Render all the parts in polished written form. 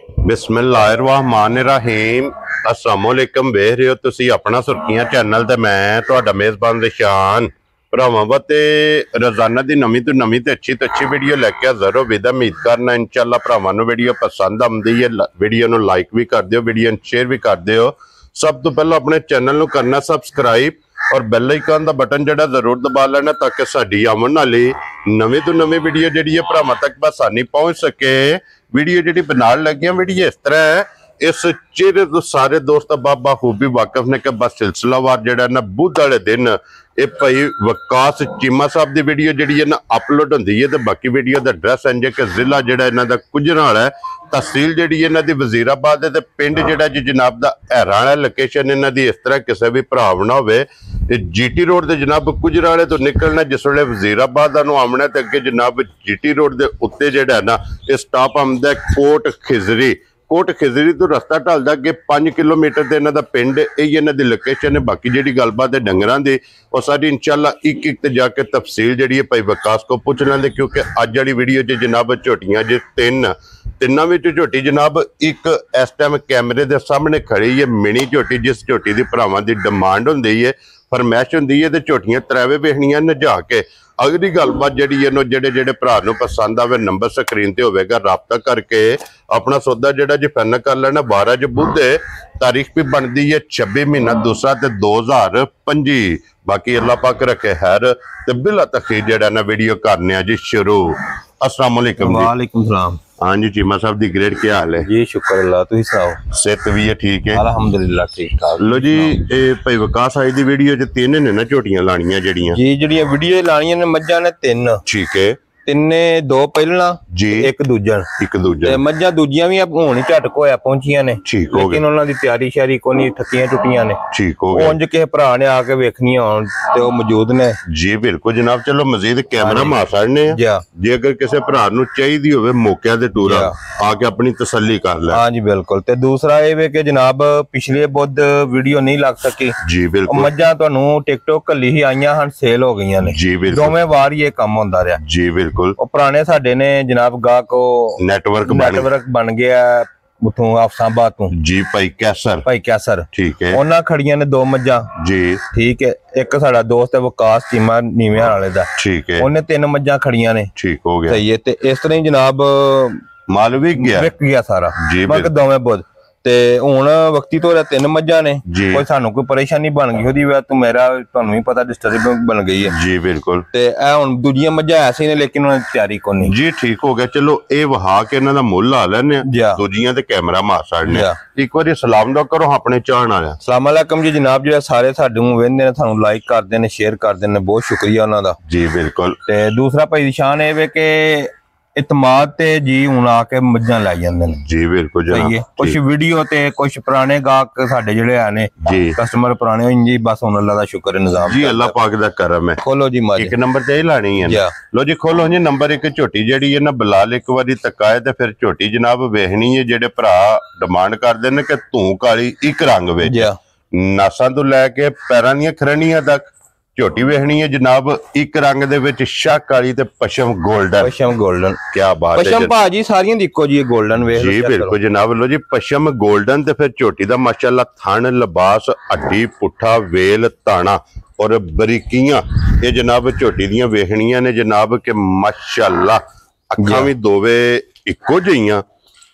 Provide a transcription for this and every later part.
बिस्मिल्लाहिर्रहमानिर्रहीम अस्सलामुअलैकुम वेख रहे हो तुसी अपना सुर्खियां चैनल ते मैं तुहाडा मेज़बान रिशान भरावां ते रोजाना दी नवीं तो अच्छी वीडियो लैके हाज़र हो विद उम्मीद करना इंशाअल्लाह भरावां नूं वीडियो पसंद आउंदी है। वीडियो नूं लाइक भी कर दिओ, वीडियो नूं शेयर भी कर दिओ। सब तो पहले अपने चैनल नूं करना सबसक्राइब और बैल आइकन दा बटन जड़ा जरूर दबा लेना ताकि साडी आउण वाली नवीं तो नवीं वीडियो जिहड़ी है भरावां तक बसानी पहुंच सके। वीडियो जिहड़ी बनाण लगे वीडियो इस तरह है, इस चेहरे तो सारे दोस्त बाबा खूबी वाकिफ ने कि बस सिलसिलावार जड़ा ना बुध वाले दिन ये भाई वकास चीमा साहब की वीडियो जी है ना अपलोड होंगी है। तो बाकी वीडियो का एड्रैस इंज कि जिला जोड़ा इन्हों का गुजराल है, तहसील जी इन्हों की वजीराबाद है, तो पिंड जोड़ा जी जनाब का हैरान है। लोकेशन इन्हों की इस तरह किसी भी भराव ना हो GT रोड से जनाब गुजराले तो निकलना जिस वे वजीराबाद आमना तो अगे जनाब GT रोड के उत्ते जोड़ा है ना ये स्टॉप आंदा कोट खिजरी तो रस्ता ढलदा अगे 5 किलोमीटर से इन्हों का पिंड यही इन्हों की लोकेशन है। बाकी जी गलबात है डंगरां दी और सारी इंशाअल्लाह एक जाके तफसील जी है भाई वकास को पूछ लेंगे, क्योंकि अज वाली वीडियो च जनाब झोटियां जो तिन्ना झोटी जनाब एक इस टाइम कैमरे के सामने खड़ी है मिनी झोटी, जिस झोटी की भरावां की डिमांड होंदी है, फरमैश होंदी है। तो झोटियां त्रैवे वेखनियां नजा के अगली गलबात जी है जेडे भरा पसंद आवे नंबर स्क्रीन ते होगा राबता करके अपना सौदा जोड़ा जी फाइनल कर लेना। 12 च बुध तारीख भी बनती है 26 महीना दूसरा ते 2025। बाकी अल्लाह पाक रखे खैर ते बिला तखीर जेड़ा ना वीडियो करने जी शुरू। अस्सलाम वालेकुम। वालेकुम सलाम। हाँ जी चीमा साहब दी ग्रेड क्या हाल है जी? शुक्र अल्लाह, तुसीं सुनाओ? सेहत भी है ठीक है अल्हम्दुलिल्लाह ठीक ठाक। लो जी भाई वकास आई दी वीडियो च 3 ने ना झोटियां लानियां जड़ियां जी जड़ियां वीडियो लानियां ने मज्जां ने 3 ठीक है, तिन्ने 2 पहलना जी एक दूजन ते मज्जां दूजियां भी हुण झट कोया पहुंचियां ने, ठीक हो लेकिन उन्हां दी तैयारी शारी कोई नहीं, ठक्कियां टुटियां ने, ठीक हो गया। उंज किसे भरा ने आके वेखनियां होण ते ओ मौजूद ने जी बिल्कुल जनाब। चलो मजीद कैमरा मार सकने जे अगर किसी भरा नूं चाहिदी होवे मौके दे टूर आके अपनी तसल्ली कर ले। हाँ जी बिल्कुल। ते दूसरा ये वे कि जनाब पिछले बुध वीडियो नहीं लग सकी जी बिल्कुल, मज्जां तुहानूं टिकटॉक कली ही आईयां हन, सेल हो गईयां ने जी बिल्कुल, दोवें वार ये काम होंदा रहा जी बिल्कुल। पुराने साडे ने जनाब गाहक नेटवर्क बन गया उथों अफसाबाद तो जी भाई कैसर ठीक है, उन्हां खड़ियां ने 2 मज्जां जी ठीक है। एक साडा दोस्त है वकास चीमा नीवें वाले दा, ठीक है, उन्हें 3 मज्जां खड़ियां ने, ठीक हो गया सही है। ते इस तरह ही जनाब माल विक गया सारा जी बाकी दोवें बुध ते हुण वक्ती तो 3 मज्जां ने, कोई सानू कोई परेशानी बन गई ओदी वजह तो मेरा तुहानू ही पता डिस्टर्ब बन गई है जी बिल्कुल। ते ए हुण दूजियां मज्जां ऐसे ने लेकिन उन्हां दी तैयारी कोनी जी ठीक हो गया। चलो ए वहा के इन्हां दा मुल ला लैने दूजियां ते कैमरा मार छड़ने। एक बार सलाम दा करो अपने चाहण वाले। अस्सलाम वालेकुम जी जनाब, जो सारे साडू वेंदे ने सानू लाइक करदे ने शेयर करदे ने, बहुत शुक्रिया उन्हां दा जी बिल्कुल। ते दूसरा भाई निशान ए वे के इतमाद ते जी हुण आके मज्जां लै जांदे ने जी बिल्कुल जनाब। कुछ वीडियो ते कुछ पुराने गाहक साडे जेड़े है ने जी कस्टमर पुराने होई जी, बस हुण अल्लाह दा शुक्र है निजाम जी अल्लाह पाक दा करम है। खोलो जी माजी, 1 नंबर ते लानी है। लो जी खोलो जी नंबर 1 झोटी जेड़ी है ना बिलाल एक बारी तकाए ते फिर झोटी जनाब वेखनी है। जेड़े भरा डिमांड करदे ने कि धूं काली एक रंग विच नासां तो लैके पैरां दीयां खरनियां तक झोटी वेखनी है जनाब एक रंग दे विच शक वाली ते पशम गोल्डन। क्या बात है पशम भाजी सारियां दिक्खो जी गोल्डन वेख जी बिल्कुल जनाब। लो जी पशम गोल्डन ते फिर झोटी दा माशाअल्लाह थन लिबास हड्डी पुट्ठा वेल ताना और बरीकियां ये जनाब झोटी दियां वेखनियां ने जनाब के माशाअल्लाह अखां भी दोवे इक्को जिहियां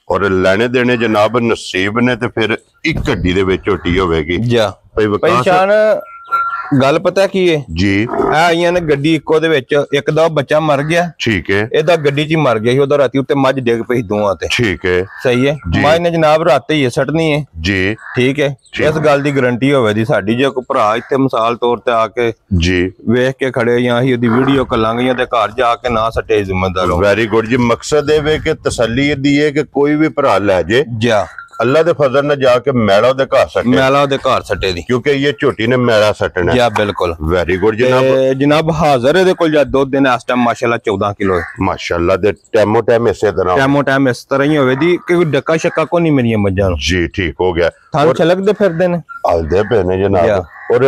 और लेने देने जनाब नसीब ने। ते फिर एक हड्डी दे विच झोटी होवेगी भाई वकास। गल पता की है जी आईयां ने गड्डी इको दे विच एक दा बच्चा मर गया, ठीक है, एदा गड्डी च मर गया ओदा राती उत्ते मझ डिग पई दोवां ते, ठीक है सही है। मझ ने जनाब राते ही सटनी है जी ठीक है। इस गल दी गारंटी होवे दी साडी, जे कोई भरा इत्थे मिसाल तौर ते आके जी वेख के खड़े या ही ओदी वीडियो कलांगे ते घर जाके ना सटे जिम्मेदार हो। वेरी गुड जी। मकसद ए वे के तसल्ली दी है कि कोई भी भरा ले जे जा अल्लाह दे फजल ने जाके मैला दे घर सटे दी, क्योंकि ये झोटी ने मैला सटना है बिल्कुल। वेरी गुड जनाब। हाजिर है कोल जा दुध देने इस टाइम माशाल्लाह 14 किलो है माशाल्लाह दे टाइमो टाइम इस तरह ही होवे दी कि डक्का शक्का को नहीं मेरी मज्जां जी ठीक हो गया। थान छलक दे फिरदे ने हलदे पे ने जनाब ਔਰ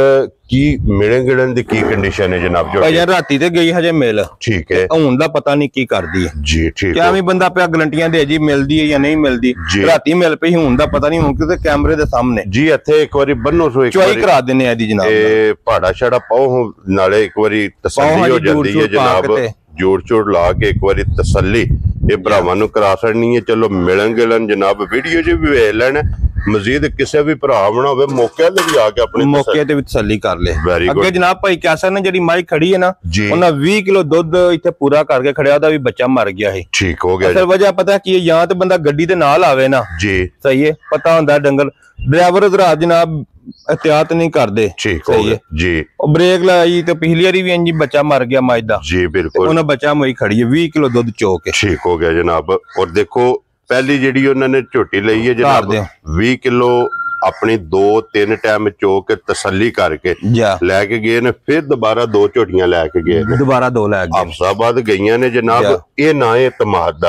ਕੀ ਮਿਲਣ ਗਿਲਣ ਦੀ ਕੀ ਕੰਡੀਸ਼ਨ ਹੈ ਜਨਾਬ ਝੋਟੀ? ਭਾਈ ਰਾਤੀ ਤੇ ਗਈ ਹਜੇ ਮਿਲ, ਠੀਕ ਹੈ, ਹੁਣ ਦਾ ਪਤਾ ਨਹੀਂ ਕੀ ਕਰਦੀ ਹੈ ਜੀ। ਠੀਕ ਕਿਆ ਵੀ ਬੰਦਾ ਪਿਆ ਗਰੰਟੀਆਂ ਦੇ ਜੀ ਮਿਲਦੀ ਹੈ ਜਾਂ ਨਹੀਂ ਮਿਲਦੀ, ਰਾਤੀ ਮਿਲ ਪਈ, ਹੁਣ ਦਾ ਪਤਾ ਨਹੀਂ, ਹੁਣ ਕਿਤੇ ਕੈਮਰੇ ਦੇ ਸਾਹਮਣੇ ਜੀ। ਇੱਥੇ ਇੱਕ ਵਾਰੀ ਬੰਨੋ ਸੋ ਇੱਕ ਚੁਆਈ ਕਰਾ ਦਿੰਨੇ ਆ ਜੀ ਜਨਾਬ, ਇਹ ਪਹਾੜਾ ਛੜਾ ਪਾਓ, ਨਾਲੇ ਇੱਕ ਵਾਰੀ ਤਸੱਲੀ ਹੋ ਜਾਂਦੀ ਹੈ ਜਨਾਬ, ਜੋੜ ਚੋੜ ਲਾ ਕੇ ਇੱਕ ਵਾਰੀ ਤਸੱਲੀ ਇਹ ਭਰਾਵਾਂ ਨੂੰ ਕਰਾ ਛੜਨੀ ਹੈ। ਚਲੋ ਮਿਲਣ ਗਿਲਣ ਜਨਾਬ ਵੀਡੀਓ 'ਚ ਵੀ ਵੇਖ ਲੈਣ, ਮਜ਼ੀਦ ਕਿਸੇ ਵੀ ਭਰਾ ਬਣਾ ਹੋਵੇ ਮੌਕੇ ਤੇ ਵੀ ਆ ਕੇ ਆਪਣੇ ਮੌਕੇ ਤੇ ਵੀ ਤਸੱਲੀ ਕਰ ਲੈ। ਅੱਗੇ ਜਨਾਬ ਭਾਈ ਕਿਆਸਰ ਨੇ ਜਿਹੜੀ ਮਾਈ ਖੜੀ ਹੈ ਨਾ, ਉਹਨਾਂ 20 ਕਿਲੋ ਦੁੱਧ ਇੱਥੇ ਪੂਰਾ ਕਰਕੇ ਖੜਿਆ, ਉਹਦਾ ਵੀ ਬੱਚਾ ਮਰ ਗਿਆ ਹੈ। ਠੀਕ ਹੋ ਗਿਆ। ਅਸਲ ਵਜ੍ਹਾ ਪਤਾ ਕੀ ਹੈ, ਜਾਂ ਤੇ ਬੰਦਾ ਗੱਡੀ ਦੇ ਨਾਲ ਆਵੇ ਨਾ ਜੀ, ਸਹੀ ਹੈ, ਪਤਾ ਹੁੰਦਾ ਡੰਗਰ ਡਰਾਈਵਰ ਉਧਰ ਜਨਾਬ एहतियात नहीं करते। ठीक हो गया जी। और ब्रेक लगाई तो पिछली बारी भी इंज बच्चा मर गया मज दा जी, बिल्कुल उन्हें बच्चा मई खड़ी है 20 किलो दूध चो के। ठीक हो गया जनाब। और देखो पहली जी उन्होंने झोटी ली है जनाब 20 किलो अपनी 2-3 टाइम चो के तसल्ली करके लैके गए ने, फिर दोबारा 2 झोटियां लैके गए, दोबारा 2 लैके अफसाबाद गई ने जनाब। ये ना है इतमाद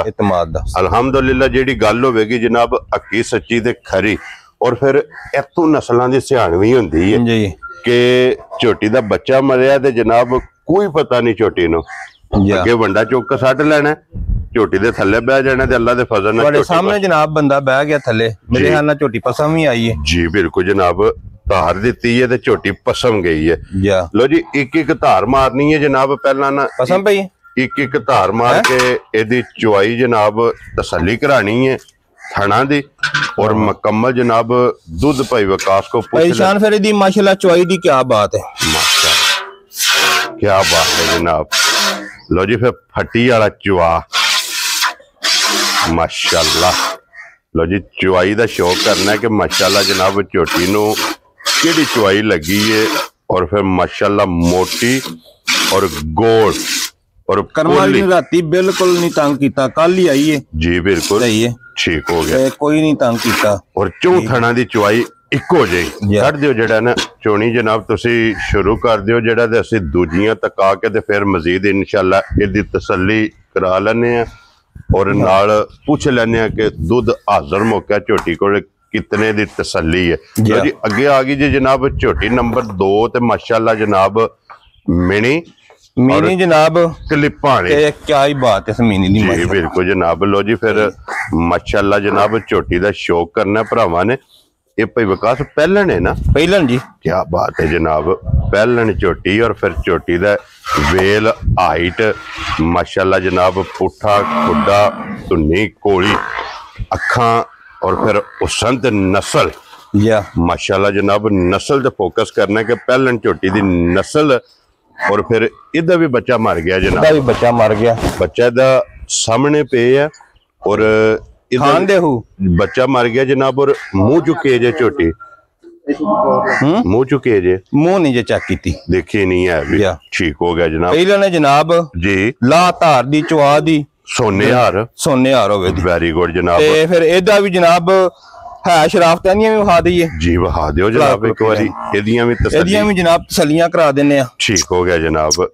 दा अलहमदुलिल्लाह जेडी गल होवेगी जनाब हकी सच्ची ते खरी। और फिर इतों नस्लों की सियाणवी होंदी है कि झोटी दा बच्चा मरिया ते जनाब कोई पता नहीं झोटी नूं अगे वंडा चुक सट लेना, झोटी दे थल्ले बह जाना ते अल्लाह दे फजल नाल सामने जनाब बंदा बह गया थल्ले, मेरे ख्याल नाल झोटी पसम ही आई है जी। बिल्कुल जनाब, धार दी है ते झोटी पसम गई है। लो जी एक एक धार मारनी है जनाब, पहला ना पसम पई एक एक धार मार के एदी चुआई जनाब तसल्ली करानी है थना दी और मुकम्मल जनाब दूध भाई विकास को परेशान फिर दी माशाल्लाह चुआई दी क्या बात है, माशाल्लाह क्या बात है जनाब। लो जी फिर फटी वाला चुआ माशाल्लाह। लो जी चुआई दा शौक करना है कि माशाल्लाह जनाब झोटी नूं केड़ी चुआई लगी है और फिर माशाल्लाह मोटी और गोल और करमाली राती बिल्कुल नहीं तंग कीता, कल ही आई है जी। बिल्कुल सही है, ठीक हो गया, कोई नहीं तंग कीता। और चौथाना दी चुआई इको जी कर दियो जेड़ा ना चोनी जनाब तुसी शुरू कर दियो जेड़ा ते असीं दूजियां तक आके ते फिर मजीद इंशाल्लाह इहदी तसल्ली करा लैने आ और नाल पूछ लैने आ कि दूध हाजर मौका झोटी कोल कितने दी तसल्ली है। जी अगे आ गई जी जनाब झोटी नंबर 2 ते माशाल्लाह जनाब मिनी जनाब क्लिपां क्या ही बात है मीनी दी जी। बिल्कुल जनाब। लो जी फिर माशाल्लाह जनाब झोटी दा शौक करना भरावां ने। ये भाई विकास पहलन है ना, पहलन जी, क्या बात है जनाब, पहलन झोटी और फिर झोटी दा वेल हाइट माशाल्लाह जनाब, पुठा खुड्डा धुन्नी कोली अखा और फिर उसंत नस्ल माशाल्लाह जनाब। नस्ल ते फोकस करना है कि पहलन झोटी दी नस्ल और फिर इधर भी बच्चा मर गया जनाब, भी बच्चा मर गया, बच्चा दा सामने पे है और बच्चा मर गया जनाब। और मुंह चुके जे झोटी मुंह चुके जे मुंह नहीं जे चेक की देखी नहीं है अभी। ठीक हो गया जनाब। पहले ने जनाब जी ला धार दी चुआ दी सोने हार होवे दी। वेरी गुड जनाब। ते फिर एदा भी जनाब है शराफतां भी विखा दईए जी, विखा दियो जनाब एक बारी एदियां भी जनाब तसल्लियां करा देने आ। ठीक हो गया जनाब।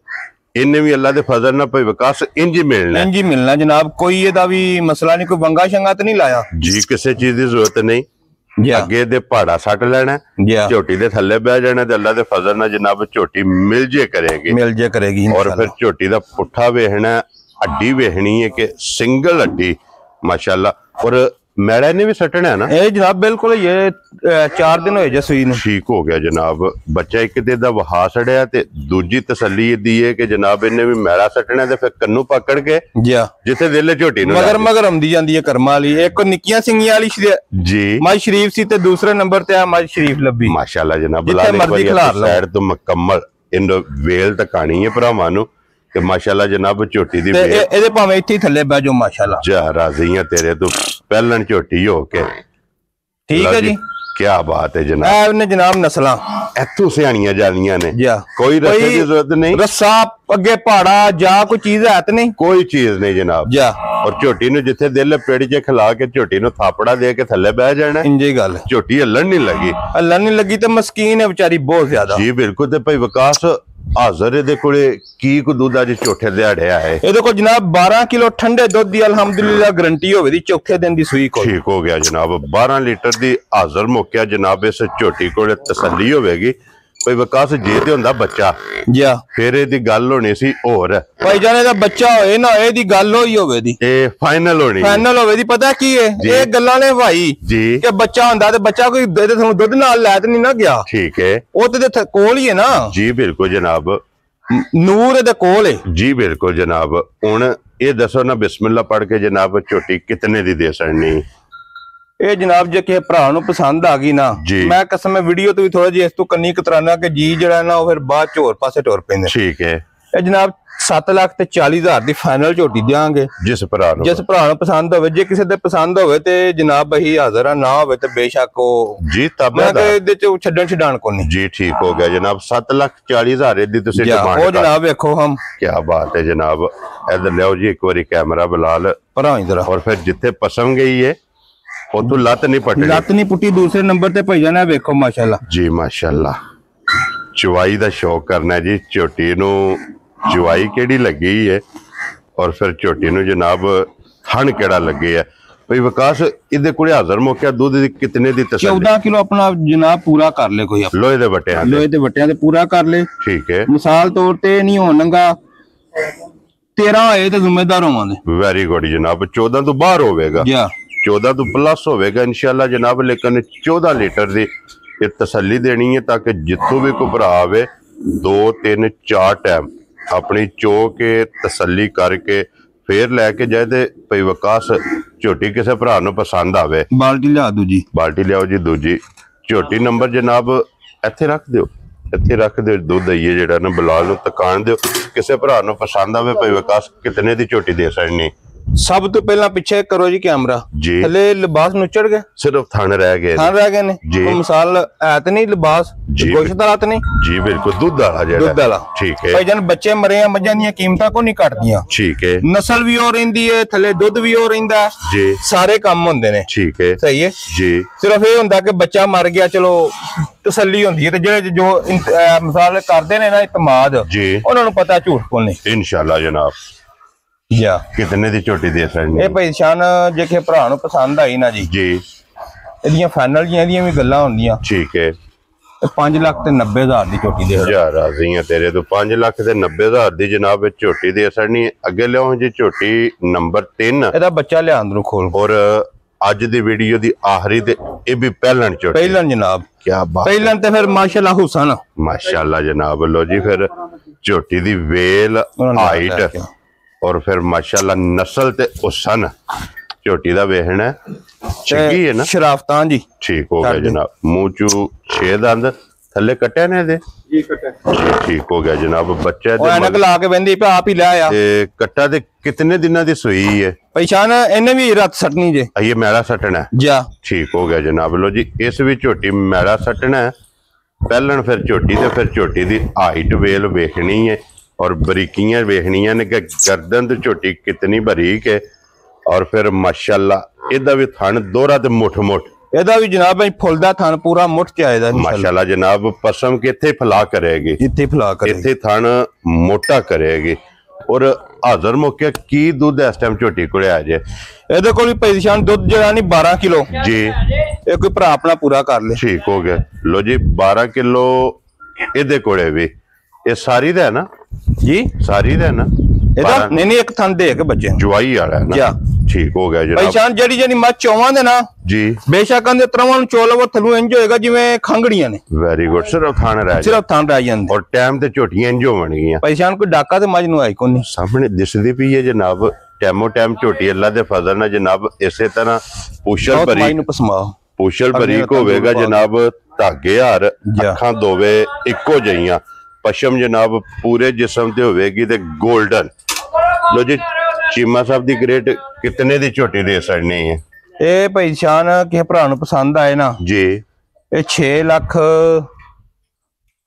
इन्हें भी अल्लाह दे फजल ना भाई विकास इंज ही मिलना जनाब, कोई एदा भी मसला नहीं, कोई वंगा शंगा तो नहीं लाया जी, किसी चीज की जरूरत नहीं। अगे दे पहाड़ा सट लेना, झोटी दे थल्ले बह जाना ते अल्लाह दे फजल ना जनाब झोटी मिल जे करेगी। और फिर झोटी दा पुठा वेखना, हड्डी वेखनी है कि सिंगल हड्डी माशाल्लाह। और मैड़ा ने भी सटना है ना ए जनाब, बिल्कुल ये 4 दिन होए जसवी नूं। ठीक हो गया जनाब। बच्चा एक दे दा वहा सड़िया ते दूजी तसल्ली दी है कि जनाब इन्हें भी मैड़ा सटना ते फिर कन्नू पकड़ के जिथे दिल झोटी नूं मगर आउंदी जांदी है कर्मा वाली। एक निक्कियां सिंगियां वाली जी मज शरीफ सी ते दूसरे नंबर ते मज शरीफ लब्बी माशाल्लाह जनाब। साइड तो मुकम्मल इन वेल तकानी है भरावां नूं कि माशाल्लाह जनाब झोटी दी एदे भावें इत्थे थल्ले बह जाओ माशाल्लाह। जा राजी हां तेरे तो पहलन झोटी हो के। ठीक है जी, क्या बात है जनाब। ने जनाब नस्लां इत्थों सियाणियां जानियां ने, कोई रस्से की जरूरत नहीं, रस्सा अगे पहाड़ा जा कोई चीज है तो नहीं, कोई चीज नहीं जनाब। और झोटी नूं जिथे दिल पेड़ च खिला के झोटी नूं थापड़ा दे के थल्ले बह जाना। इंजी गल झोटी हलन नहीं लगी तो मस्कीन है बेचारी बहुत ज्यादा जी। बिल्कुल। ते भाई विकास हाजर दे कोले की को दूध अज चौथे दिहाड़े है ਇਹਦੇ ਕੋਲ जनाब 12 किलो ठंडे दुध दी अल्हम्दुलिल्लाह गारंटी होवे दी चौथे दिन दी सूई को। ठीक हो गया जनाब। 12 लीटर दी हाजर मौका जनाब इस झोटी कोले तसल्ली होवेगी ਭਾਈ ਵਿਕਾਸ ਜੇ ਤੇ ਹੁੰਦਾ ਬੱਚਾ ਜੀ ਫਿਰ ਇਹਦੀ ਗੱਲ ਹੋਣੀ ਸੀ ਹੋਰ ਭਾਈ ਜਾਨ ਇਹਦਾ ਬੱਚਾ ਹੋਏ ਨਾ ਇਹਦੀ ਗੱਲ ਹੋਈ ਹੋਵੇ ਦੀ ਇਹ ਫਾਈਨਲ ਹੋਵੇ ਦੀ ਪਤਾ ਕੀ ਹੈ ਇਹ ਗੱਲਾਂ ਨੇ ਭਾਈ ਜੀ ਕਿ ਬੱਚਾ ਹੁੰਦਾ ਤੇ ਬੱਚਾ ਕੋਈ ਤੁਹਾਨੂੰ ਦੁੱਧ ਨਾਲ ਲੈ ਤੇ ਨਹੀਂ ਨਾ ਗਿਆ ਠੀਕ ਹੈ ਉਹ ਤੇ ਕੋਲ ਹੀ ਹੈ ਨਾ ਜੀ ਬਿਲਕੁਲ ਜਨਾਬ ਨੂਰ ਇਹਦੇ ਕੋਲ ਹੈ ਜੀ ਬਿਲकुल जनाब ਹੁਣ ਇਹ ਦੱਸੋ ਨਾ ਬਿਸਮਿਲ੍ਲਾ ਪੜ ਕੇ ਜਨਾਬ ਝੋਟੀ ਕਿਤਨੇ ਦੀ ਦੇ ਸਕਣੀ ਇਹ ਜਨਾਬ ਜੇ ਕਿਸੇ ਭਰਾ ਨੂੰ ਪਸੰਦ ਆ ਗਈ ਨਾ ਮੈਂ ਕਸਮ ਹੈ ਵੀਡੀਓ ਤੋਂ ਵੀ ਥੋੜਾ ਜਿਹਾ ਇਸ ਤੋਂ ਕੰਨੀ ਕਤਰਾਨਾ ਕਿ ਜੀ ਜਿਹੜਾ ਨਾ ਉਹ ਫਿਰ ਬਾਅਦ ਚ ਹੋਰ ਪਾਸੇ ਟੁਰ ਪੈਂਦੇ ਠੀਕ ਹੈ ਇਹ ਜਨਾਬ 7,40,000 ਦੀ ਫਾਈਨਲ ਝੋਟੀ ਦਿਆਂਗੇ ਜਿਸ ਭਰਾ ਨੂੰ ਪਸੰਦ ਹੋਵੇ ਜੇ ਕਿਸੇ ਦੇ ਪਸੰਦ ਹੋਵੇ ਤੇ ਜਨਾਬ ਅਸੀਂ ਹਾਜ਼ਰ ਆ ਨਾ ਹੋਵੇ ਤੇ ਬੇਸ਼ੱਕ ਉਹ ਜੀ ਤਬਾ ਦਾ ਇਹਦੇ ਚ ਛੱਡਣ ਕੋ ਨਹੀਂ ਜੀ ਠੀਕ ਹੋ ਗਿਆ ਜਨਾਬ 7,40,000 ਦੀ ਤੁਸੀਂ ਡਿਮਾਂਡ ਉਹ ਜਨਾਬ ਵੇਖੋ ਹਮ ਕੀ ਬਾਤ ਹੈ ਜਨਾਬ ਇਧਰ ਲਿਓ ਜੀ ਇੱਕ ਵਾਰੀ ਕੈਮਰਾ ਬਲਾਲ ਭਰਾ ਇਧਰ और फिर जिथे पसंद गई है ਉਹ ਤੋਂ ਲੱਤ ਨਹੀਂ ਪੁੱਟੀ ਦੂਸਰੇ ਨੰਬਰ ਤੇ ਭਈਆ ਨੇ ਵੇਖੋ ਮਾਸ਼ਾਅੱਲਾ ਜੀ ਮਾਸ਼ਾਅੱਲਾ ਚੁਵਾਈ ਦਾ ਸ਼ੌਕ ਕਰਨਾ ਜੀ ਝੋਟੀ ਨੂੰ ਚੁਵਾਈ ਕਿਹੜੀ ਲੱਗੀ ਹੈ ਔਰ ਫਿਰ ਝੋਟੀ ਨੂੰ ਜਨਾਬ ਥਣ ਕਿਹੜਾ ਲੱਗੇ ਹੈ ਭਈ ਵਿਕਾਸ ਇਹਦੇ ਕੋਲੇ ਹਾਜ਼ਰ ਮੌਕਿਆ ਦੁੱਧ ਦੀ ਕਿਤਨੇ ਦੀ ਤਸੱਲੀ 14 ਕਿਲੋ ਆਪਣਾ ਜਨਾਬ ਪੂਰਾ ਕਰ ਲੈ ਕੋਈ ਲੋਹੇ ਦੇ ਵਟਿਆਂ ਤੇ ਪੂਰਾ ਕਰ ਲੈ ਠੀਕ ਹੈ ਮਿਸਾਲ ਤੌਰ ਤੇ ਨਹੀਂ ਹੋਣਗਾ 13 ਹੋਏ ਤੇ ਜ਼ਿੰਮੇਦਾਰ ਹੋਵਾਂਗੇ ਵੈਰੀ ਗੁੱਡ ਜਨਾਬ 14 ਤੋਂ ਬਾਹਰ ਹੋਵੇਗਾ 14 ਤੋਂ ਪਲੱਸ ਹੋਵੇਗਾ ਇਨਸ਼ਾਅੱਲਾ ਜਨਾਬ ਲੇਕਿਨ 14 ਲੀਟਰ ਦੀ ਇਹ ਤਸੱਲੀ ਦੇਣੀ ਹੈ ਤਾਂ ਕਿ ਜਿੱਥੋਂ ਵੀ ਕੋਈ ਭਰਾ ਆਵੇ 2 3 4 ਟਾਈਮ ਆਪਣੀ ਚੋ ਕੇ ਤਸੱਲੀ ਕਰਕੇ ਫੇਰ ਲੈ ਕੇ ਜਾਏ ਤੇ ਭਈ ਵਿਕਾਸ ਝੋਟੀ ਕਿਸੇ ਭਰਾ ਨੂੰ ਪਸੰਦ ਆਵੇ ਬਾਲਟੀ ਲਿਆਓ ਜੀ ਦੂਜੀ ਝੋਟੀ ਨੰਬਰ ਜਨਾਬ ਇੱਥੇ ਰੱਖ ਦਿਓ ਦੁੱਧ ਦਈਏ ਜਿਹੜਾ ਨਾ ਬਲਾਲ ਨੂੰ ਤਕਾਣ ਦਿਓ ਕਿਸੇ ਭਰਾ ਨੂੰ ਪਸੰਦ ਆਵੇ ਭਈ ਵਿਕਾਸ ਕਿਤਨੇ ਦੀ ਝੋਟੀ ਦੇ ਸਕਣੀ ਸਭ ਤੋਂ ਪਹਿਲਾਂ ਪਿੱਛੇ ਕਰੋ ਜੀ ਕੈਮਰਾ ਥੱਲੇ ਲਿਬਾਸ ਨੁੱਚੜ ਗਏ ਸਿਰਫ ਥਣ ਰਹਿ ਗਏ ਨੇ ਕੋਈ ਮਿਸਾਲ ਐਤ ਨਹੀਂ ਲਿਬਾਸ ਗੋਸ਼ਤ ਦਾ ਰਾਤ ਨਹੀਂ ਜੀ ਬਿਲਕੁਲ ਦੁੱਧ ਵਾਲਾ ਠੀਕ ਹੈ ਭਾਈ ਜਾਨ ਬੱਚੇ ਮਰੇ ਆ ਮੱਝਾਂ ਦੀਆਂ ਕੀਮਤਾਂ ਕੋ ਨਹੀਂ ਘਟਦੀਆਂ ਠੀਕ ਹੈ ਨਸਲ ਵੀ ਹੋ ਰਹਿੰਦੀ ਹੈ ਥੱਲੇ ਦੁੱਧ ਵੀ ਹੋ ਰਹਿੰਦਾ ਜੀ ਸਾਰੇ ਕੰਮ ਹੁੰਦੇ ਨੇ ਠੀਕ ਹੈ ਸਹੀ ਹੈ ਜੀ ਸਿਰਫ ਇਹ ਹੁੰਦਾ ਕਿ ਬੱਚਾ ਮਰ ਗਿਆ ਚਲੋ ਤਸੱਲੀ ਹੁੰਦੀ ਹੈ ਤੇ ਜਿਹੜੇ ਜੋ ਮਿਸਾਲ ਕਰਦੇ ਨੇ ਨਾ ਇਤਮਾਦ ਉਹਨਾਂ ਨੂੰ ਪਤਾ ਝੂਠ ਕੋਲ ਨਹੀਂ ਇਨਸ਼ਾਅੱਲਾ ਜਨਾਬ ਕਿਤਨੇ ਦੀ ਝੋਟੀ ਦੇ ਸਕਣੀ ਇਹ ਭਾਈ ਸ਼ਾਨ ਜੇ ਕਿਸੇ ਭਰਾ ਨੂੰ ਪਸੰਦ ਆਈ ਨਾ ਜੀ ਇਹਦੀਆਂ ਫਾਈਨਲ ਜੀਆਂ ਇਹਦੀਆਂ ਵੀ ਗੱਲਾਂ ਹੁੰਦੀਆਂ ਠੀਕ ਹੈ 5,90,000 ਦੀ ਝੋਟੀ ਦੇ ਯਾਰ ਰਾਜ਼ੀਆਂ ਤੇਰੇ ਤੋਂ 5,90,000 ਦੀ ਜਨਾਬ ਝੋਟੀ ਦੇ ਸਕਣੀ ਅੱਗੇ ਲਿਆਓ ਜੀ ਝੋਟੀ ਨੰਬਰ 3 ਇਹਦਾ ਬੱਚਾ ਲਿਆ ਅੰਦਰੋਂ ਖੋਲ ਔਰ ਅੱਜ ਦੀ ਵੀਡੀਓ ਦੀ ਆਖਰੀ ਤੇ ਇਹ ਵੀ ਪਹਿਲਣ ਝੋਟੀ ਪਹਿਲਣ ਜਨਾਬ ਕੀ ਬਾਤ ਪਹਿਲਣ ਤੇ ਫਿਰ ਮਾਸ਼ਾਅੱਲਾ ਹੁਸਨ ਮਾਸ਼ਾਅੱਲਾ ਜਨਾਬ ਲੋ ਜੀ ਫਿਰ ਝੋਟੀ ਦੀ ਵੇਲ ਹਾਈਟ और फिर माशाल्लाह नस्ल ते हुसन झोटी दा वेखना चंगी है ना शराफतां जी ठीक हो गया जनाब मुंह चू 6 दंद थल्ले कट्टे ने दे जी कट्टे ठीक हो गया जनाब बच्चा ते एनक ला के बंदी पे आप ही ले आया ते कट्टा ते कितने दिना दी सूई है पहचान इन्हें भी रात सटनी जे ये मैला सटना है जा ठीक हो गया जनाब लो जी इस भी झोटी मैला सटना है पहलन फिर झोटी ते फिर झोटी दी हाइट वेल वेखनी है और बरीकियां वेखनियां ने कि गर्दन तो झोटी कितनी बरीक है और फिर माशाल्लाह इहदा भी थन दोहरा ते मुठ ਇਹਦਾ ਵੀ ਜਨਾਬ ਫੁੱਲਦਾ ਥਣ ਪੂਰਾ ਮੁੱਠ ਚ ਆਏਦਾ ਮਾਸ਼ਾਅੱਲਾ ਜਨਾਬ ਪਸਮ ਕਿੱਥੇ ਫਲਾ ਕਰੇਗੀ ਇੱਥੇ ਥਣ ਮੋਟਾ ਕਰੇਗੀ ਔਰ ਹਾਜ਼ਰ ਮੌਕੇ ਕੀ ਦੁੱਧ ਇਸ ਟਾਈਮ ਝੋਟੀ ਕੋਲੇ ਆ ਜੇ ਇਹਦੇ ਕੋਲ ਵੀ ਪੇਸ਼ਾਨ ਦੁੱਧ ਜਿਹੜਾ ਨਹੀਂ 12 ਕਿਲੋ ਜੀ ਇਹ ਕੋਈ ਭਰਾ ਆਪਣਾ ਪੂਰਾ ਕਰ ਲੇ ਠੀਕ ਹੋ ਗਿਆ ਲੋ ਜੀ 12 ਕਿਲੋ ਇਹਦੇ ਕੋਲੇ ਵੀ ਇਹ ਸਾਰੀ ਦਾ ਹੈ ਨਾ ਜੀ ਸਾਰੀ ਦਾ ਹੈ ਨਾ ਇਹਦਾ ਨਹੀਂ ਇੱਕ ਥਣ ਦੇ ਕੇ ਬੱਚੇ ਜਵਾਈ ਵਾਲਾ ਹੈ ਨਾ ਠੀਕ ਹੋ ਗਿਆ ਜਨਾਬ ਪਛਾਣ ਜਿਹੜੀ ਮੱਝ ਚੋਵਾਂ ਦੇ ਨਾ ਜੀ ਬੇਸ਼ੱਕ ਦੇ ਤਰਵਾਂ ਨੂੰ ਚੋਲਵੋ ਥਲੂ ਇੰਜ ਹੋਏਗਾ ਜਿਵੇਂ ਖੰਗੜੀਆਂ ਨੇ ਵੈਰੀ ਗੁੱਡ ਸਿਰਫ ਥਣ ਰਹਿ ਜਾਂਦੇ ਔਰ ਟਾਈਮ ਤੇ ਝੋਟੀਆਂ ਇੰਜ ਹੋਣਗੀਆਂ ਪਛਾਣ ਕੋਈ ਡਾਕਾ ਤੇ ਮੱਝ ਨੂੰ ਆਈ ਕੋਈ ਨਹੀਂ ਸਾਹਮਣੇ ਦਿਸਦੀ ਪਈ ਹੈ ਜਨਾਬ ਟਾਈਮੋ ਟਾਈਮ ਝੋਟੀ ਅੱਲਾ ਦੇ ਫਜ਼ਲ ਨਾਲ ਜਨਾਬ ਇਸੇ ਤਰ੍ਹਾਂ ਪੁਸ਼ਲ ਬਰੀਕ ਹੋਵੇਗਾ ਜਨਾਬ ਧਾਗੇ ਹਾਰ ਅੱਖਾਂ ਦੋਵੇਂ ਇੱਕੋ ਜਿਹੀਆਂ ਪਸ਼ਮ ਜਨਾਬ ਪੂਰੇ ਜਿਸਮ ਤੇ ਹੋਵੇਗੀ ਤੇ 골ਡਨ ਲੋ ਜੀ ਚੀਮਾ ਸਾਹਿਬ ਦੀ ਗ੍ਰੇਡ ਕਿਤਨੇ ਦੀ ਝੋਟੀ ਦੇ ਸਕਣੀ ਹੈ ਇਹ ਭਾਈ ਸ਼ਾਨ ਕਿਸੇ ਭਰਾ ਨੂੰ ਪਸੰਦ ਆਏ ਨਾ ਜੀ ਇਹ 6 ਲੱਖ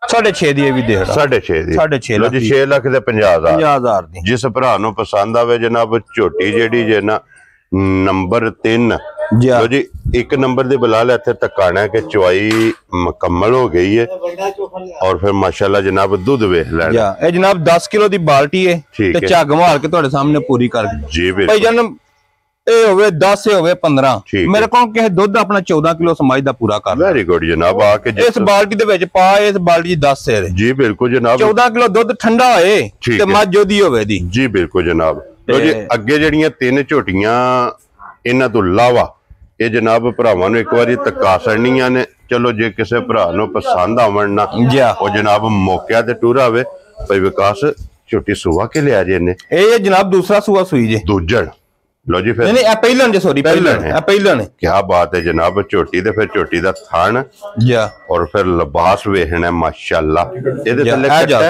6.5 ਦੀ ਇਹ ਵੀ ਦੇ 6.5 ਦੀ ਲੋ ਜੀ 6 ਲੱਖ ਦੇ 50,000 ਦੀ ਜਿਸ ਭਰਾ ਨੂੰ ਪਸੰਦ ਆਵੇ ਜਨਾਬ ਝੋਟੀ ਜਿਹੜੀ ਜੇ ਨਾ ਨੰਬਰ 3 ਲੋ ਜੀ ਇੱਕ ਨੰਬਰ ਦੇ ਬਲਾਲ ਇੱਥੇ ਤਕਾਣਾ ਕਿ ਚੁਆਈ ਮੁਕੰਮਲ ਹੋ ਗਈ ਹੈ और फिर माशाल्लाह जनाब दूध वेख लेना ये जनाब 10 किलो दी बाल्टी है ते झग मार के ਤੁਹਾਡੇ ਸਾਹਮਣੇ ਪੂਰੀ ਕਰ जी ਭਾਈ ਜਾਨ ਇਹ ਹੋਵੇ 10 ਹੋਵੇ 15 ਠੀਕ ਮੇਰੇ ਕੋਲ ਕਿਸੇ ਦੁੱਧ ਆਪਣਾ 14 ਕਿਲੋ ਸਮਾਈ ਦਾ ਪੂਰਾ ਕਰ ਵੈਰੀ ਗੁੱਡ ਜਨਾਬ ਆ ਕੇ ਇਸ ਬਾਲਟੀ ਦੇ ਵਿੱਚ ਪਾ ਇਸ ਬਾਲਟੀ 10 ਹੈ ਜੀ ਬਿਲਕੁਲ ਜਨਾਬ 14 ਕਿਲੋ ਦੁੱਧ ਠੰਡਾ ਹੋਏ ਠੀਕ ਤੇ ਹੈ। ਮੱਝ ਉਹਦੀ ਹੋਵੇ ਦੀ ਜੀ ਬਿਲਕੁਲ ਜਨਾਬ ਲੋ ਜੀ ਅੱਗੇ ਜਿਹੜੀਆਂ 3 ਝੋਟੀਆਂ ਇਹਨਾਂ ਤੋਂ ਇਲਾਵਾ ਇਹ ਜਨਾਬ ਭਰਾਵਾਂ ਨੂੰ ਇੱਕ ਵਾਰੀ ਤੱਕਾ ਸੜਨੀਆਂ ਨੇ ਚਲੋ ਜੇ ਕਿਸੇ ਭਰਾ ਨੂੰ ਪਸੰਦ ਆਵਣ ਨਾ ਜਾ ਉਹ ਜਨਾਬ ਮੌਕਿਆ ਤੇ ਟੂਰ ਆਵੇ ਭਾਈ ਵਿਕਾਸ ਝੋਟੀ ਸੁਵਾ ਕੇ ਲਿਆ ਜੇ ਨੇ ਇਹ ਜਨਾਬ ਦੂਸਰਾ ਸੂਆ ਸੂਈ ਜੇ ਦੂਜਣ ਲੋ ਜੀ ਫਿਰ ਨਹੀਂ ਨਹੀਂ ਇਹ ਪਹਿਲਾਂ ਜੇ ਸੌਰੀ ਪਹਿਲਾਂ ਨੇ ਕੀ ਬਾਤ ਹੈ ਜਨਾਬ ਝੋਟੀ ਤੇ ਫਿਰ ਝੋਟੀ ਦਾ ਥਣ ਜਾ ਔਰ ਫਿਰ ਲਿਬਾਸ ਵੇਖਣਾ ਮਾਸ਼ਾਅੱਲਾ ਇਹਦੇ ਥੱਲੇ ਆ ਜਾ।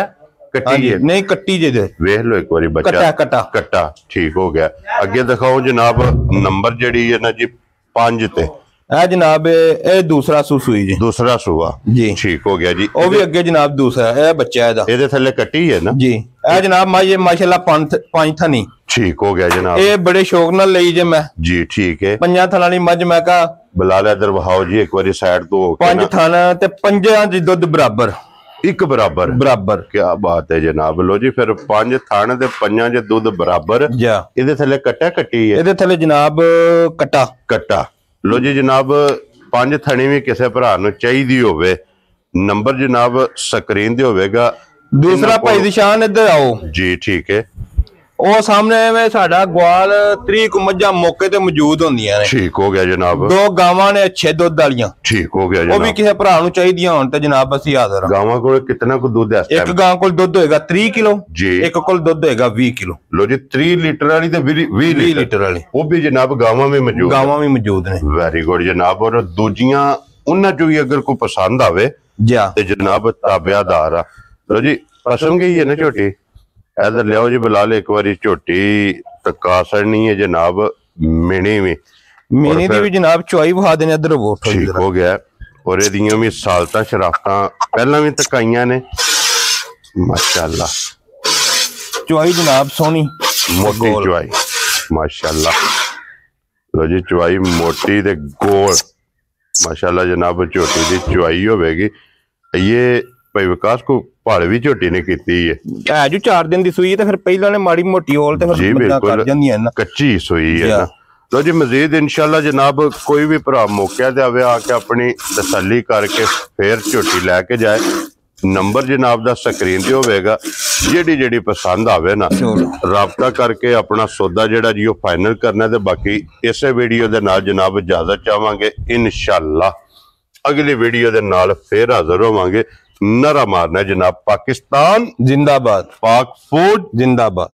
ਕੱਟੀ ਹੈ ਨਹੀਂ ਕੱਟੀ ਜੇ ਦੇ ਵੇਖ ਲਓ ਇੱਕ ਵਾਰੀ ਬੱਚਾ ਕੱਟਾ ਠੀਕ ਹੋ ਗਿਆ ਅੱਗੇ ਦਿਖਾਓ ਜਨਾਬ ਨੰਬਰ ਜਿਹੜੀ ਹੈ ਨਾ ਜੀ 5 ਤੇ ਇਹ ਜਨਾਬ ਇਹ ਦੂਸਰਾ ਸੂਈ ਜੀ ਦੂਸਰਾ ਸੂਆ ਜੀ ਠੀਕ ਹੋ ਗਿਆ ਜੀ ਉਹ ਵੀ ਅੱਗੇ ਜਨਾਬ ਦੂਸਰਾ ਇਹ ਬੱਚਾ ਇਹਦਾ ਇਹਦੇ ਥੱਲੇ ਕੱਟੀ ਹੈ ਨਾ ਜੀ ਇਹ ਜਨਾਬ ਮਾਸ਼ਾਅੱਲਾ ਪੰਜ ਥਣੀ ਠੀਕ ਹੋ ਗਿਆ ਜਨਾਬ ਇਹ ਬੜੇ ਸ਼ੌਕ ਨਾਲ ਲਈ ਜੇ ਮੈਂ ਜੀ ਠੀਕ ਹੈ ਪੰਜਾਂ ਥਣਾਂ ਵਾਲੀ ਮੱਝ ਮੈਂ ਕਹਾ ਬੁਲਾ ਲਿਆ ਇਧਰ ਵਹਾਓ ਜੀ ਇੱਕ ਵਾਰੀ ਸਾਈਡ ਤੋਂ ਹੋ ਕੇ 5 ਥਣ ਤੇ 5 ਦੀ ਦੁੱਧ ਬਰਾਬਰ ਇੱਕ ਬਰਾਬਰ ਕੀ ਬਾਤ ਹੈ ਜਨਾਬ ਲੋ ਜੀ ਫਿਰ 5 ਥਣ ਤੇ 5 ਦੇ ਦੁੱਧ ਬਰਾਬਰ ਜਾ ਇਹਦੇ ਥੱਲੇ ਕੱਟੀ ਹੈ ਇਹਦੇ ਥੱਲੇ ਜਨਾਬ ਕੱਟਾ ਲੋ ਜੀ ਜਨਾਬ 5 ਥਣੀ ਵੀ ਕਿਸੇ ਭਰਾ ਨੂੰ ਚਾਹੀਦੀ ਹੋਵੇ ਨੰਬਰ ਜਨਾਬ ਸਕਰੀਨ ਤੇ ਹੋਵੇਗਾ ਦੂਸਰਾ ਭਾਈ ਦੀ ਸ਼ਾਨ ਇੱਧਰ ਆਓ ਜੀ ਠੀਕ ਹੈ ਉਹ ਸਾਹਮਣੇ ਵੇ ਸਾਡਾ ਗਵਾਲ 30 ਮੱਝਾਂ ਮੌਕੇ ਤੇ ਮੌਜੂਦ ਹੁੰਦੀਆਂ ਨੇ ਠੀਕ ਹੋ ਗਿਆ ਜਨਾਬ 2 ਗਾਵਾਂ ਨੇ ਅੱਛੇ ਦੁੱਧ ਵਾਲੀਆਂ ਠੀਕ ਹੋ ਗਿਆ ਉਹ ਜਨਾਬ ਵੀ ਕਿਸੇ ਭਰਾ ਨੂੰ ਚਾਹੀਦੀਆਂ ਹੋਣ ਤੇ ਜਨਾਬ ਅਸੀਂ ਹਾਜ਼ਰ ਹਾਂ ਗਾਵਾਂ ਕੋਲ ਕਿੰਨਾ ਕੁ ਦੁੱਧ ਹੈ ਇੱਕ ਗਾਂ ਕੋਲ ਦੁੱਧ ਹੋਏਗਾ 30 ਕਿਲੋ ਜੀ ਇੱਕ ਕੋਲ ਦੁੱਧ ਹੋਏਗਾ 20 ਕਿਲੋ ਲੋ ਜੀ 3 ਲੀਟਰ ਵਾਲੀ ਤੇ 20 ਲੀਟਰ ਵਾਲੀ ਉਹ ਵੀ ਜਨਾਬ ਗਾਵਾਂ ਵੀ ਮੌਜੂਦ ਨੇ ਵੈਰੀ ਗੁੱਡ ਜਨਾਬ ਔਰ ਦੂਜੀਆਂ ਉਹਨਾਂ ਚੋਂ ਵੀ ਅਗਰ ਕੋਈ ਪਸੰਦ ਆਵੇ ਜਾ ਤੇ ਜਨਾਬ ਤਾਬਿਆਦਾਰ ਆ ਲੋ ਜੀ ਪਸੰਦ ਗਈ ਹੈ ਨਾ ਝੋਟੀ ਇਧਰ ਲਿਆਓ ਜੀ ਬੁਲਾ ਲੈ ਇੱਕ ਵਾਰੀ ਝੋਟੀ ਤੱਕਾ ਸੜਨੀ ਹੈ ਜਨਾਬ ਮਿਣੀ ਦੀ ਵੀ ਜਨਾਬ ਚੁਆਈ ਵਹਾ ਦੇਣੇ ਇਧਰ ਵੋਟ ਠੀਕ ਹੋ ਗਿਆ ਔਰ ਇਹਦੀਆਂ ਵੀ ਸਾਲਤਾਂ ਸ਼ਰਾਫਤਾਂ ਪਹਿਲਾਂ ਵੀ ਤਕਾਈਆਂ ਨੇ ਮਾਸ਼ਾਅੱਲਾ ਚੁਆਈ ਜਨਾਬ ਸੋਹਣੀ ਮੋਟੀ ਚੁਆਈ ਮਾਸ਼ਾਅੱਲਾ ਲੋ ਜੀ ਚੁਆਈ ਮੋਟੀ ਤੇ ਗੋਲ ਮਾਸ਼ਾਅੱਲਾ ਜਨਾਬ ਝੋਟੀ ਦੀ ਚੁਆਈ ਹੋਵੇਗੀ ਇਹ ਭਾਈ ਵਿਕਾਸ ਕੋ ਭਾਲ ਵੀ ਝੋਟੀ ਨੇ ਕੀਤੀ ਹੈ ਜੋ 4 ਦਿਨ ਦੀ ਸੂਈ ਤੇ ਫਿਰ ਪਹਿਲਾਂ ਨੇ ਮਾੜੀ ਮੋਟੀ ਹੋਲ ਤੇ ਫਿਰ ਬੰਦਾ ਕਰ ਜਾਂਦੀਆਂ ਨਾ ਕੱਚੀ ਸੂਈ ਹੈ ਨਾ ਲੋ ਜੀ ਮਜ਼ੀਦ ਇਨਸ਼ਾਅੱਲਾ ਜਨਾਬ ਕੋਈ ਵੀ ਭਰਾ ਮੌਕਿਆ ਤੇ ਆਵੇ ਆ ਕੇ ਆਪਣੀ ਤਸੱਲੀ ਕਰਕੇ ਫੇਰ ਝੋਟੀ ਲੈ ਕੇ ਜਾਏ ਨੰਬਰ ਜਨਾਬ ਦਾ ਸਕਰੀਨ ਤੇ ਹੋਵੇਗਾ ਜਿਹੜੀ ਪਸੰਦ ਆਵੇ ਨਾ ਰਾਬਤਾ ਕਰਕੇ ਆਪਣਾ ਸੌਦਾ ਜਿਹੜਾ ਜੀ ਉਹ ਫਾਈਨਲ ਕਰਨਾ ਤੇ ਬਾਕੀ ਇਸੇ ਵੀਡੀਓ ਦੇ ਨਾਲ ਜਨਾਬ ਇਜਾਜ਼ਤ ਚਾਹਾਂਗੇ ਇਨਸ਼ਾਅੱਲਾ ਅਗਲੀ ਵੀਡੀਓ ਦੇ ਨਾਲ ਫੇਰ ਹਾਜ਼ਰ ਹੋਵਾਂਗੇ ਨਾਰਾ ਮਾਰਨਾ ਜਨਾਬ ਪਾਕਿਸਤਾਨ जिंदाबाद पाक फूड जिंदाबाद।